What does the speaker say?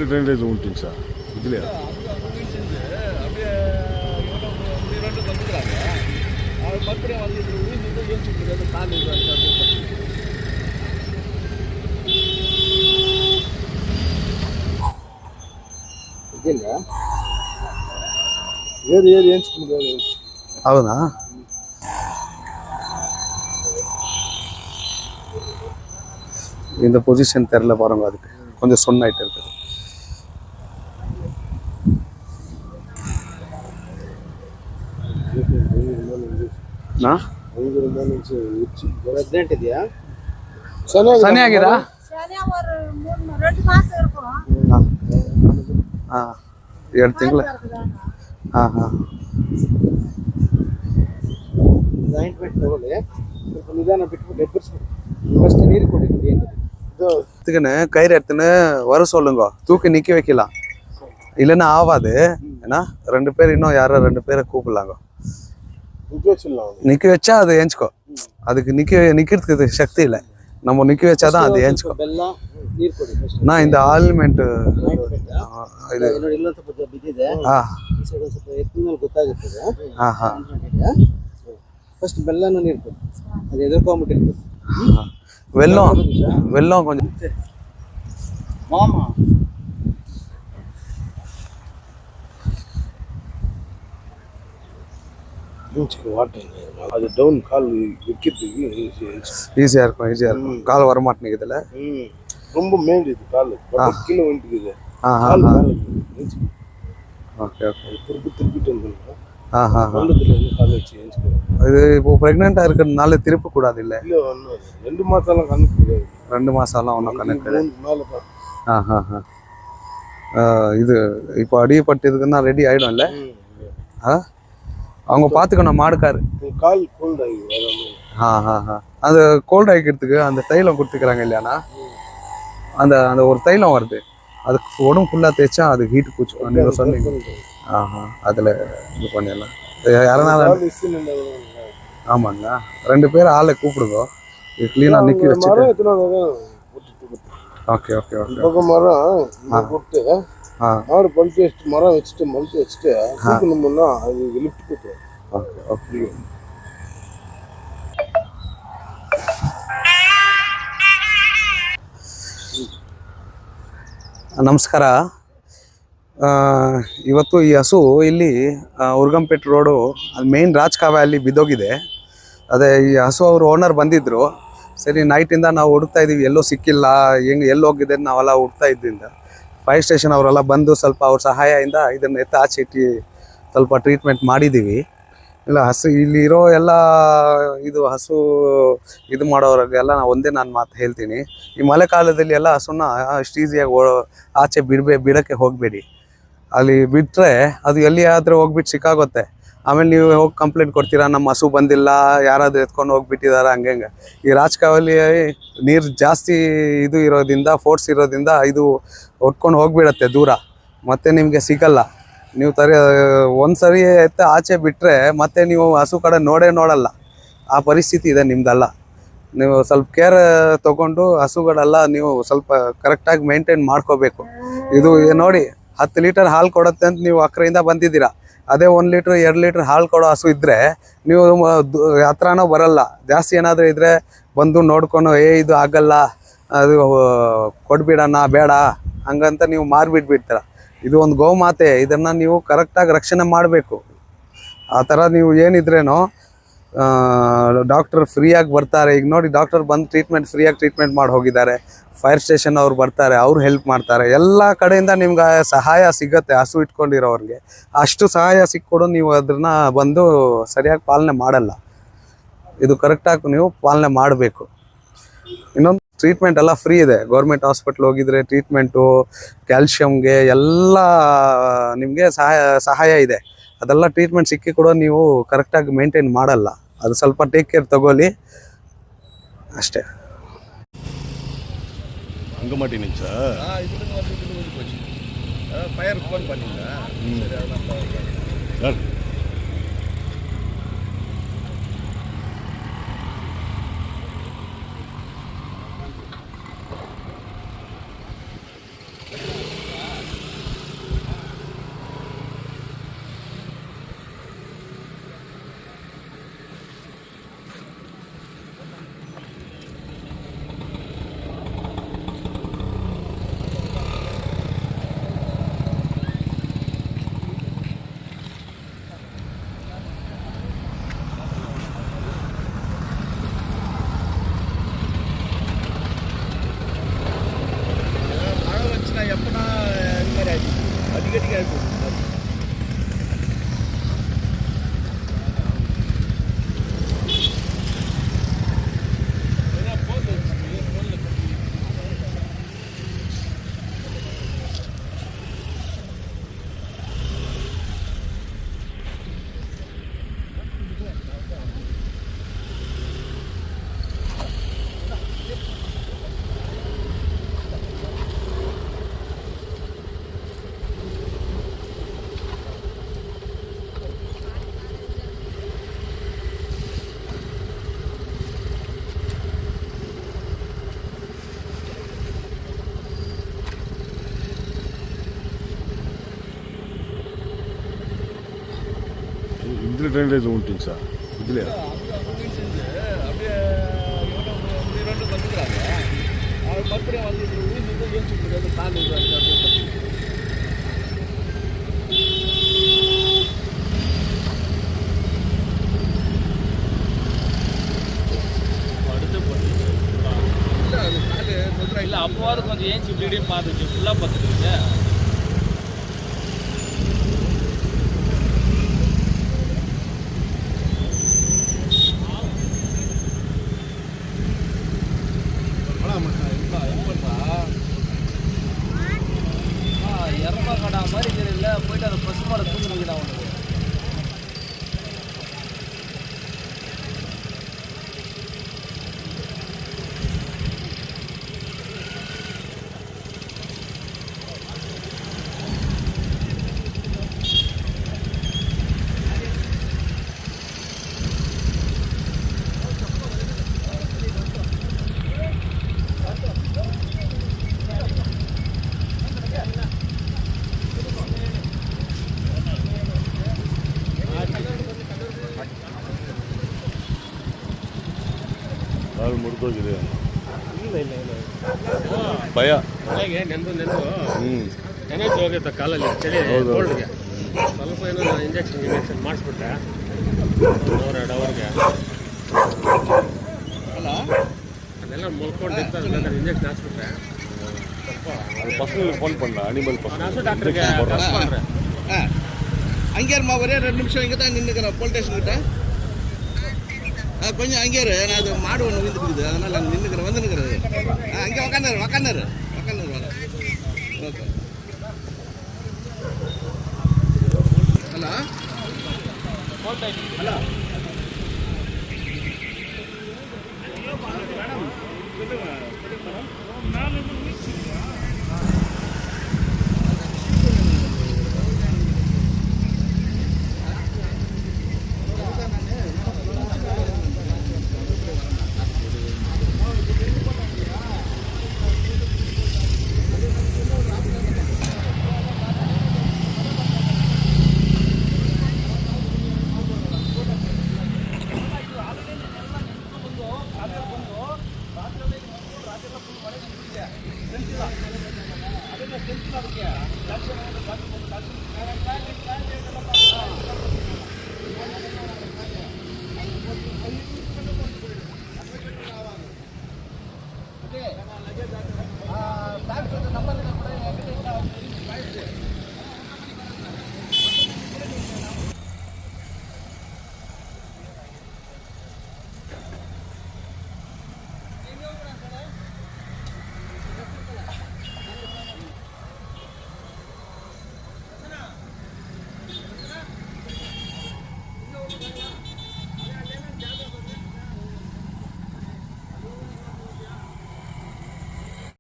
எப்படி ட்ரைனேஜ் விட்டீங்க சார் இதுலையா? ಹೌದಾ? இந்த பொசிஷன் தெரில பாருங்க, அதுக்கு கொஞ்சம் சொன்னாயிட்டு இருக்குது. ಸನಿಯಾಗಿದಾ? 2 ತಿಂಗಳು. ಹಾಂ ಹಾಂ. ನಿಧಾನ ಬಿಟ್ಬಿಟ್ಟು ಎಬ್ಬರಿಸ್ಬಿಟ್ಟು ஃபர்ஸ்ட் நீர் கொட்டி இதுக்குன்னு கயிறு எடுத்துன்னு வர சொல்லுங்க, தூக்கி நிற்க வைக்கலாம். இல்லைன்னா ஆகாது. ஏன்னா 2 பேர் இன்னும் யாரோ 2 பேரை கூப்பிடலாங்க. நிற்க வச்சா அது ஏஞ்சிக்கோ. அதுக்கு நிற்கிறதுக்கு சக்தி இல்லை. நம்ம நிற்க வச்சாதான் அது ஏஞ்சிக்கோ. நான் இந்த ஆல்மெண்ட் ಫಸ್ಟ್ ಬೆಲ್ಲನ ನೀರು ಕೊಡಿ, ಅದು ಎದುರ್ಕೊಂಡ್ಬಿಟ್ಟಿರ್ತದೆ. வெல்லம் கொஞ்சம் மாமா வாட்டர் அது டவுன் கால் வைக்கிறதுக்கு ஈஸியாக இருக்கும். கால் வரமாட்டேங்குது. இதில் ரொம்ப மேஞ்சுது கால், கீழே வந்துக்குது. Okay okay. திருப்பிட்டு வந்துருக்கோம். இது இப்போ பிரெக்னெண்டா இருக்கிறதுனால திருப்ப கூடாது. இல்ல 2 மாசம்லாம் கணக்கு. 2 மாசம்லாம் ஒன்றும் கணக்கு. இது இப்போ அடிபட்டதுக்குன்னா ரெடி ஆயிடும் இல்ல? அவங்க பாத்துக்கணும் மாடுக்காரு. கால் கோல்ட் ஆகி அது கோல்ட் ஆகிக்கிறதுக்கு அந்த தைலம் கொடுத்துக்கிறாங்க இல்லையாண்ணா? அந்த அந்த ஒரு தைலம் வருது, அதுக்கு உடம்பு ஃபுல்லாக தேய்ச்சா அது ஹீட்டு பூச்சி நீங்கள் சொன்னீங்க. அதில் இது பண்ணிடலாம். யாருனாலும் ஆமாங்களா? 2 பேர் ஆளை கூப்பிடுங்க, இது க்ளீனாக நிற்க வச்சுட்டு. Okay okay okay. பக்கம் மரம் போட்டு ஆடு பழுத்து வச்சுட்டு மரம் வச்சுட்டு மழுத்து வச்சுட்டு தூக்கணும்னா அது லிஃப்ட் கொடுத்துரும். Okay okay. ನಮಸ್ಕಾರ. ಇವತ್ತು ಈ ಹಸು ಇಲ್ಲಿ ಉರ್ಗಂಪೇಟೆ ರೋಡು ಮೇನ್ ರಾಜಕಾವೆ ಅಲ್ಲಿ ಬಿದ್ದೋಗಿದೆ. ಅದೇ ಈ ಹಸು ಅವರು ಓನರ್ ಬಂದಿದ್ದರು. ಸರಿ, ನೈಟಿಂದ ನಾವು ಹುಡುಕ್ತಾ ಇದ್ದೀವಿ, ಎಲ್ಲೂ ಸಿಕ್ಕಿಲ್ಲ, ಎಲ್ಲಿ ಹೋಗಿದೆ ನಾವೆಲ್ಲ ಹುಡುಕ್ತಾ ಇದ್ದಿಂದ ಫೈರ್ ಸ್ಟೇಷನ್ ಅವರೆಲ್ಲ ಬಂದು ಸ್ವಲ್ಪ ಅವ್ರ ಸಹಾಯದಿಂದ ಇದನ್ನು ಎತ್ತ ಆಚೆ ಇಟ್ಟು ಸ್ವಲ್ಪ ಟ್ರೀಟ್ಮೆಂಟ್ ಮಾಡಿದ್ದೀವಿ. ಇಲ್ಲ ಹಸು ಇಲ್ಲಿರೋ ಎಲ್ಲ ಇದು ಹಸು ಇದು ಮಾಡೋರಿಗೆಲ್ಲ ನಾನು ಮಾತು ಹೇಳ್ತೀನಿ, ಈ ಮಳೆಗಾಲದಲ್ಲಿ ಎಲ್ಲ ಹಸುನ ಅಷ್ಟು ಈಸಿಯಾಗಿ ಆಚೆ ಬಿಡೋಕ್ಕೆ ಹೋಗಬೇಡಿ. ಅಲ್ಲಿ ಬಿಟ್ಟರೆ ಅದು ಎಲ್ಲಿಯಾದರೂ ಹೋಗ್ಬಿಟ್ಟು ಸಿಕ್ಕಾಗುತ್ತೆ. ಆಮೇಲೆ ನೀವು ಹೋಗಿ ಕಂಪ್ಲೇಂಟ್ ಕೊಡ್ತೀರಾ, ನಮ್ಮ ಹಸು ಬಂದಿಲ್ಲ, ಯಾರಾದರೂ ಎತ್ಕೊಂಡು ಹೋಗ್ಬಿಟ್ಟಿದ್ದಾರೆ ಹಂಗೆ. ಈ ರಾಜಕಾವಲಿ ನೀರು ಜಾಸ್ತಿ ಇದು ಇರೋದ್ರಿಂದ, ಫೋರ್ಸ್ ಇರೋದ್ರಿಂದ ಇದು ಹೊಟ್ಕೊಂಡು ಹೋಗ್ಬಿಡತ್ತೆ ದೂರ, ಮತ್ತೆ ನಿಮಗೆ ಸಿಗಲ್ಲ. ನೀವು ಒಂದ್ಸರಿ ಎತ್ತ ಆಚೆ ಬಿಟ್ಟರೆ ಮತ್ತೆ ನೀವು ಹಸು ಕಡೆ ನೋಡಲ್ಲ. ಆ ಪರಿಸ್ಥಿತಿ ಇದೆ ನಿಮ್ದಲ್ಲ. ನೀವು ಸ್ವಲ್ಪ ಕೇರ್ ತೊಗೊಂಡು ಹಸುಗಳೆಲ್ಲ ನೀವು ಸ್ವಲ್ಪ ಕರೆಕ್ಟಾಗಿ ಮೇಂಟೈನ್ ಮಾಡ್ಕೋಬೇಕು. ಇದು ನೋಡಿ 10 ಲೀಟರ್ ಹಾಲು ಕೊಡುತ್ತೆ ಅಂತ ನೀವು ಅಕ್ಕರೆಯಿಂದ ಬಂದಿದ್ದೀರಾ. ಅದೇ 1 ಲೀಟ್ರ್ 2 ಲೀಟ್ರ್ ಹಾಲು ಕೊಡೋ ಹಸು ಇದ್ದರೆ ನೀವು ಹತ್ರನೂ ಬರಲ್ಲ. ಜಾಸ್ತಿ ಏನಾದರೂ ಇದ್ದರೆ ಬಂದು ನೋಡ್ಕೊಂಡು ಇದು ಆಗಲ್ಲ, ಅದು ಕೊಡ್ಬಿಡೋಣ ಬೇಡ ಹಂಗಂತ ನೀವು ಮಾರಿಬಿಟ್ಬಿಡ್ತೀರ. ಇದು ಒಂದು ಗೋಮಾತೆ, ಇದನ್ನು ನೀವು ಕರೆಕ್ಟಾಗಿ ರಕ್ಷಣೆ ಮಾಡಬೇಕು. ಆ ಥರ ನೀವು ಏನಿದ್ರೇನೋ ಡಾಕ್ಟರ್ ಫ್ರೀಯಾಗಿ ಬರ್ತಾರೆ. ಈಗ ನೋಡಿ, ಡಾಕ್ಟರ್ ಬಂದು ಫ್ರೀಯಾಗಿ ಟ್ರೀಟ್ಮೆಂಟ್ ಮಾಡಿ ಹೋಗಿದ್ದಾರೆ. ಫೈರ್ ಸ್ಟೇಷನ್ ಅವ್ರು ಬರ್ತಾರೆ, ಅವ್ರು ಹೆಲ್ಪ್ ಮಾಡ್ತಾರೆ. ಎಲ್ಲ ಕಡೆಯಿಂದ ನಿಮ್ಗೆ ಸಹಾಯ ಸಿಗುತ್ತೆ. ಹಸು ಇಟ್ಕೊಂಡಿರೋರಿಗೆ ಅಷ್ಟು ಸಹಾಯ ಸಿಕ್ಕೊಡು, ನೀವು ಅದನ್ನ ಬಂದು ಸರಿಯಾಗಿ ಪಾಲನೆ ಮಾಡಲ್ಲ. ಇದು ಕರೆಕ್ಟಾಗಿ ನೀವು ಪಾಲನೆ ಮಾಡಬೇಕು. ಇನ್ನೊಂದು ಟ್ರೀಟ್ಮೆಂಟ್ ಎಲ್ಲ ಫ್ರೀ ಇದೆ. ಗೌರ್ಮೆಂಟ್ ಹಾಸ್ಪಿಟ್ಲ್ ಹೋಗಿದ್ರೆ ಟ್ರೀಟ್ಮೆಂಟು, ಕ್ಯಾಲ್ಶಿಯಮ್ಗೆ ಎಲ್ಲ ನಿಮಗೆ ಸಹಾಯ ಇದೆ. ಅದೆಲ್ಲ ಟ್ರೀಟ್ಮೆಂಟ್ ಸಿಕ್ಕಿ ಕೂಡ ನೀವು ಕರೆಕ್ಟಾಗಿ ಮೇಂಟೈನ್ ಮಾಡಲ್ಲ. ಅದು ಸ್ವಲ್ಪ ಟೇಕ್ ಕೇರ್ ತಗೊಳ್ಳಿ ಅಷ್ಟೇ. அங்கே மாட்டேங்க சார். డ్రైనేజ్ ఉంటుంది సార్ వదిలే அப்படியே ரெண்டு வந்துக்கிறாங்க அவர் மறுபடியும் வந்து ஊசி ஏன் தாண்டி இல்லை அப்போவாது கொஞ்சம் ஏன் இப்படி பார்த்துச்சு ஃபுல்லாக பார்த்துருக்கீங்க இரநூறுவா கடை மாதிரி தெரியல போயிட்டு அந்த பசு மாடை தூங்குறீங்கடா உனக்கு ಕಾಲು ಮುರಿದೋಗಿದೆ ಇಲ್ಲ ಇಲ್ಲ ಇಲ್ಲ ಭಯ ಬೆಳಗ್ಗೆ ನೆಂದು ಹ್ಞೂ ನೆನೆದು ಹೋಗುತ್ತೆ ಕಾಲಲ್ಲಿ ಚಳಿ ಹೌದು. ಕೋಲ್ಡ್ಗೆ ಸ್ವಲ್ಪ ಏನೋ ಇಂಜೆಕ್ಷನ್ ಮಾಡಿಸ್ಬಿಟ್ಟೆ 1-2 ಅವರ್ಗೆ ಅಲ್ಲ ಅದೆಲ್ಲ ಮುಳ್ಕೊಂಡಿತ್ತು ಅದನ್ನ ಇಂಜೆಕ್ಷನ್ ಹಾಕ್ಸ್ಬಿಟ್ರೆ ಸ್ವಲ್ಪ அது பசங்களுக்கு ஃபோன் பண்ணல அனிமல் பசங்க ಹಸು ಡಾಕ್ಟ್ರಿಗೆ ಕರ್ಸ್ಕೊಂಡ್ರೆ அங்கேருமா ஒரே 2 நிமிஷம் இங்கே தான் நின்றுக்கிறேன் போலீஸ் ஸ்டேஷன் கிட்ட கொஞ்சம் அங்கே இரு நான் அது மாடு ஒன்று விழுந்துருக்குது அதனால் நான் நின்றுக்கிறேன் வந்து நிற்கிறது அங்கே உக்காந்தாரு வர ஓகே ஹலோ ஹலோ